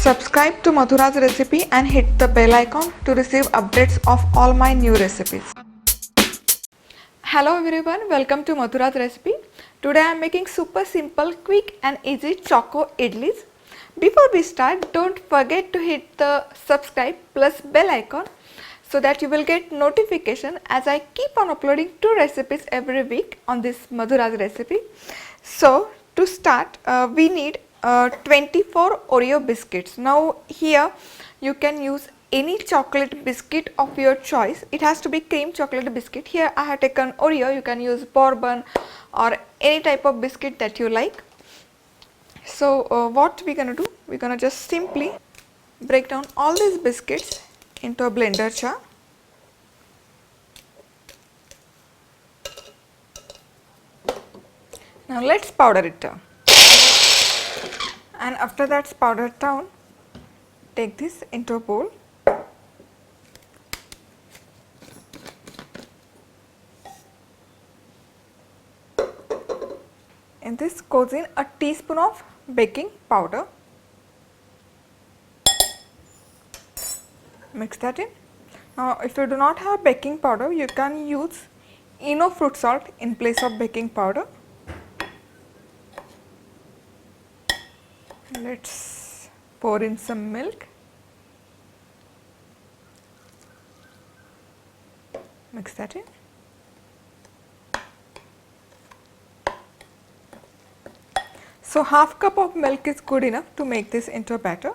Subscribe to Madhura's Recipe and hit the bell icon to receive updates of all my new recipes. Hello everyone, welcome to Madhura's Recipe. Today I am making super simple, quick and easy Choco Idlis. Before we start, don't forget to hit the subscribe plus bell icon so that you will get notification as I keep on uploading 2 recipes every week on this Madhura's Recipe. So to start, we need 24 Oreo biscuits. Now here you can use any chocolate biscuit of your choice. It has to be cream chocolate biscuit. Here I have taken Oreo. You can use bourbon or any type of biscuit that you like. So what we're gonna do, we're gonna just simply break down all these biscuits into a blender jar. Now let's powder it down. And after that's powdered down, take this into a bowl. In this goes in a teaspoon of baking powder. Mix that in. Now if you do not have baking powder, you can use Eno fruit salt in place of baking powder. Let's pour in some milk. Mix that in. So half cup of milk is good enough to make this into a batter.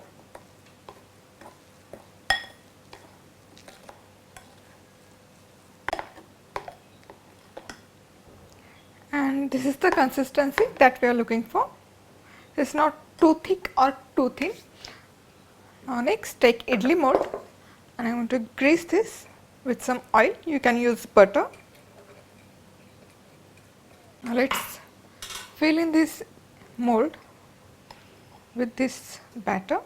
And this is the consistency that we are looking for. It's not too thick or too thin. Now next, take idli mold and I want to grease this with some oil. You can use butter. Now let's fill in this mold with this batter.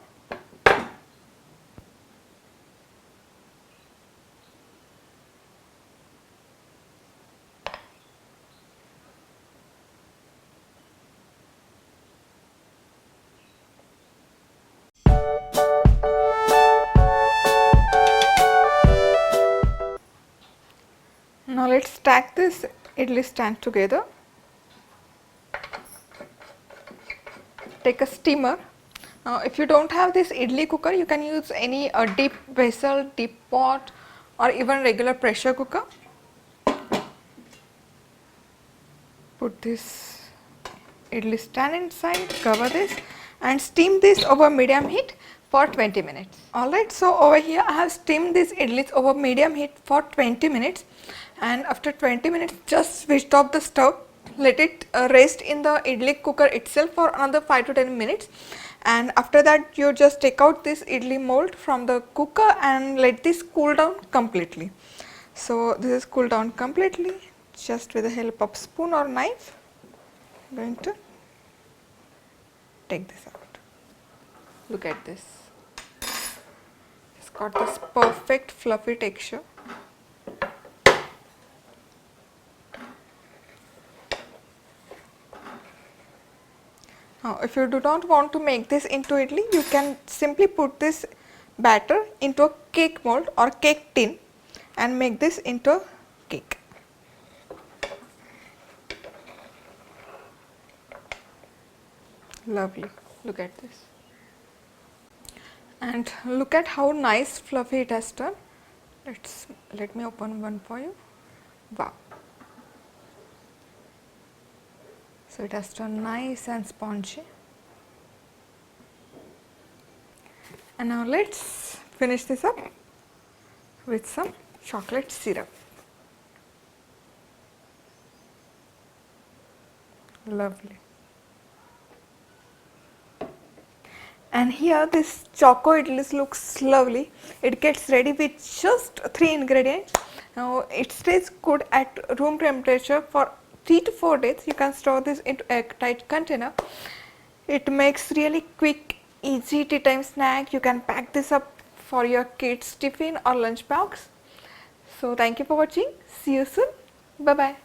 Now let's stack this idli stand together. Take a steamer. Now if you don't have this idli cooker, you can use any deep vessel, deep pot or even regular pressure cooker. Put this idli stand inside, cover this and steam this over medium heat for 20 minutes. Alright, so over here I have steamed these idlis over medium heat for 20 minutes. And after 20 minutes, just switch off the stove, let it rest in the idli cooker itself for another 5 to 10 minutes. And after that, you just take out this idli mold from the cooker and let this cool down completely. So this is cooled down completely. Just with the help of spoon or knife, I'm going to take this out. Look at this. It's got this perfect fluffy texture. Now, if you do not want to make this into idli, you can simply put this batter into a cake mold or cake tin and make this into a cake. Lovely. Look at this. And look at how nice fluffy it has turned. Let me open one for you. Wow. So it has turned nice and spongy. And now let's finish this up with some chocolate syrup. Lovely. And here this Choco Idlis looks lovely. It gets ready with just 3 ingredients. Now it stays good at room temperature for 3 to 4 days. You can store this into a tight container. It makes really quick, easy tea time snack. You can pack this up for your kids' tiffin or lunch box. So thank you for watching. See you soon. Bye bye.